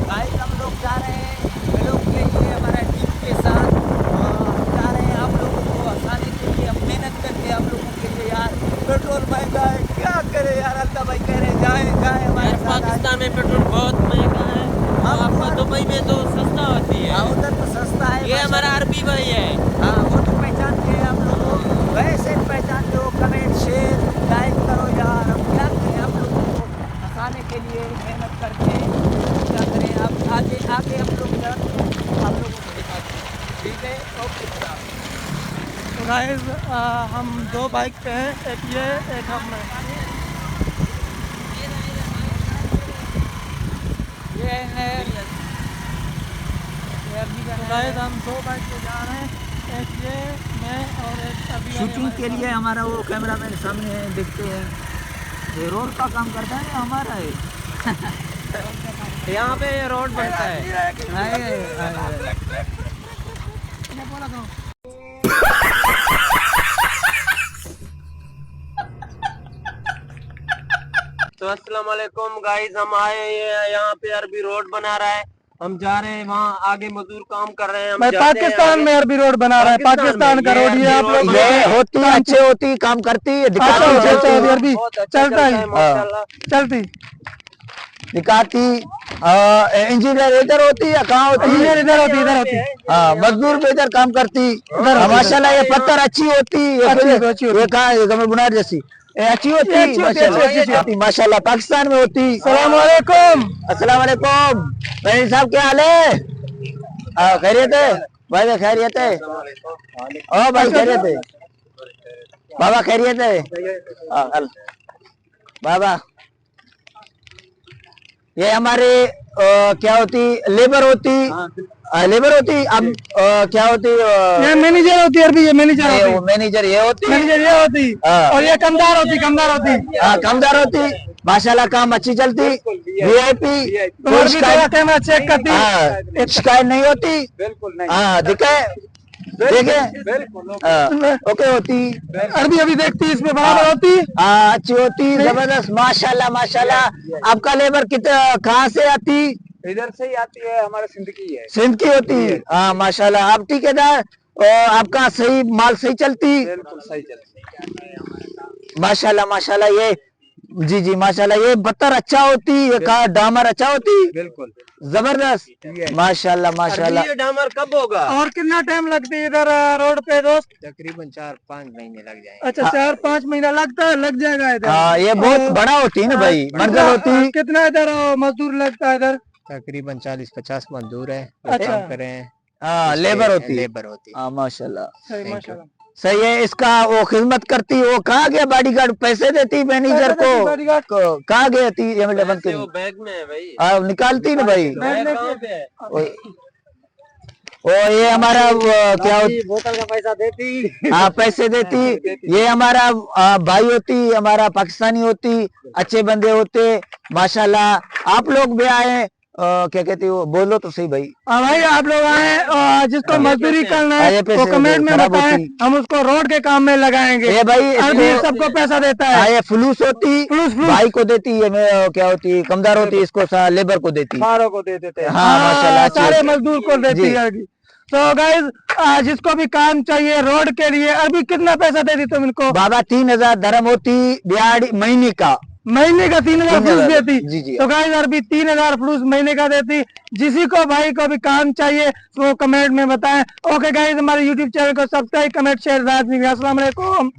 Guys हम लोग जा रहे हैं लोग के लिए हमारा टीम के साथ हम जा रहे हैं आप लोगों को हंसाने के लिए हम मेहनत करके आप लोगों के लिए यार पेट्रोल महंगा है क्या करे यार अल्लाह भाई कह रहे जाए जाए हमारे साथ पाकिस्तान में पेट्रोल बहुत महंगा है। आपका दुबई में तो सस्ता होती है। हाँ उधर तो सस्ता है। ये हमारा अरबी भाई है। हाँ वो तो पहचानते हैं आप लोग वैसे पहचानते हो कमेंट शेयर लाइक करो यार हम क्या करें आप लोगों को हंसाने के लिए मेहनत करके क्या करें आप आगे आगे हम लोग आप लोगों को दिखाते हैं ठीक है ओके तो गाइस हम दो बाइक पे हैं, एक ये एक हम ये है गाइस हम दो बाइक पे जा रहे हैं, एक ये मैं और एक अभी शूटिंग के लिए हमारा वो कैमरा मैन सामने है देखते हैं ये रोड का काम करता है हमारा है यहाँ पे रोड बनता है। तो अस्सलाम वालेकुम गाइस, हम आए हैं यहाँ पे अरबी रोड बना रहा है। हम जा रहे हैं वहाँ आगे मजदूर काम कर रहे हैं। हम मैं जाते हैं पाकिस्तान आगे। में अरबी रोड बना रहा है, पाकिस्तान का रोड ये आप लोग ये होती अच्छे होती काम करती अच्छा दिखाती अरबी बहुत अच्छा चलता है है माशाल्लाह। चलती दिखाती इंजीनियर इधर होती है कहाँ होती है इंजीनियर इधर होती हाँ मजदूर भी इधर काम करती माशाल्लाह ये पत्थर अच्छी होती ये कहाँ है गमर बुनार जैसी ये अच्छी होती अच्छी होती, माशाल्लाह अच्छी माशाल्लाह पाकिस्तान में होती। सलाम वालेकुम। अस्सलाम वालेकुम भाई साहब क्या हाल है खैरियत है भाई खैरियत है ओ भाई खैरियत है बाबा खैरियत है बाबा ये हमारे क्या होती लेबर होती लेबर होती अब क्या होती ये मैनेजर होती है अरबी, ये मैनेजर होती मैनेजर ये होती मैनेजर ये होती और ये कमदार होती कमदार होती माशाल्लाह काम अच्छी चलती वीआईपी तुम्हारी थोड़ा कैमरा चेक करती शिकायत नहीं होती बिल्कुल नहीं। हाँ दिखे देखे ओके होती अरबी अभी देखती इसमें बराबर होती हाँ अच्छी होती जबरदस्त माशाल्लाह माशाल्लाह। आपका लेबर कितना कहाँ से आती इधर से ही आती है, हमारा सिंध की है। सिंध की होती हाँ माशाल्लाह। आप ठेकेदार आपका सही माल सही चलती बिल्कुल सही चलती माशाल्लाह माशाल्लाह। ये जी जी माशाल्लाह ये पत्थर अच्छा होती ये का डामर अच्छा होती बिल्कुल जबरदस्त माशाल्लाह माशाल्लाह। ये डामर कब होगा? और कितना टाइम लगती है इधर रोड पे दोस्त? तकरीबन 4-5 महीने लग जाएंगे। अच्छा 4-5 महीना लगता है, लग जाएगा इधर। हाँ ये बहुत बड़ा होती है ना भाई मंजिल होती। कितना इधर मजदूर लगता है इधर? तकरीबन 40-50 मजदूर है अच्छा। काम कर रहे हैं। हाँ लेबर होती लेबर होती है। हाँ माशाल्लाह सही माशाल्लाह। सही है। इसका वो खिदमत करती वो कहाँ गया बॉडीगार्ड पैसे देती मैनेजर को बॉडीगार्ड कहाँ गई थी ये मतलब बंद वो बैग में है भाई। निकालती ना भाई बैग कहाँ पे है? ओ ये हमारा क्या होती बोतल का पैसा देती। हाँ पैसे देती ये हमारा भाई होती हमारा पाकिस्तानी होती अच्छे बंदे होते माशाल्लाह। आप लोग भी आए क्या कहती हो बोलो तो सही भाई। हाँ भाई आप लोग आए जिसको मजदूरी करना ये है पैसे वो कमेंट में खराब बताएं, होती। हम उसको रोड के काम में लगाएंगे। ये भाई अरबी इसको सबको पैसा देता है। ये फुलूस होती फुलूस भाई को देती ये क्या होती कमदार होती इसको लेबर को देती सारों को दे देते हैं। हाँ माशाल्लाह अच्छी सारे होती। मजदूर को देती जी। है अरबी। तो गाइस जिसको भी काम चाहिए रोड के लिए अरबी कितना पैसा देती तुम इनको? बाबा 3000 धर्म होती दिहाड़ी महीने का महीने का 3000 फ्लूस 3000 देती। जी जी। तो गाइस अरबी 3000 फ्लूस महीने का देती। जिसी को भाई को भी काम चाहिए वो कमेंट में बताएं। ओके गाइस हमारे यूट्यूब चैनल को सब्सक्राइब कमेंट शेयर। अस्सलाम वालेकुम।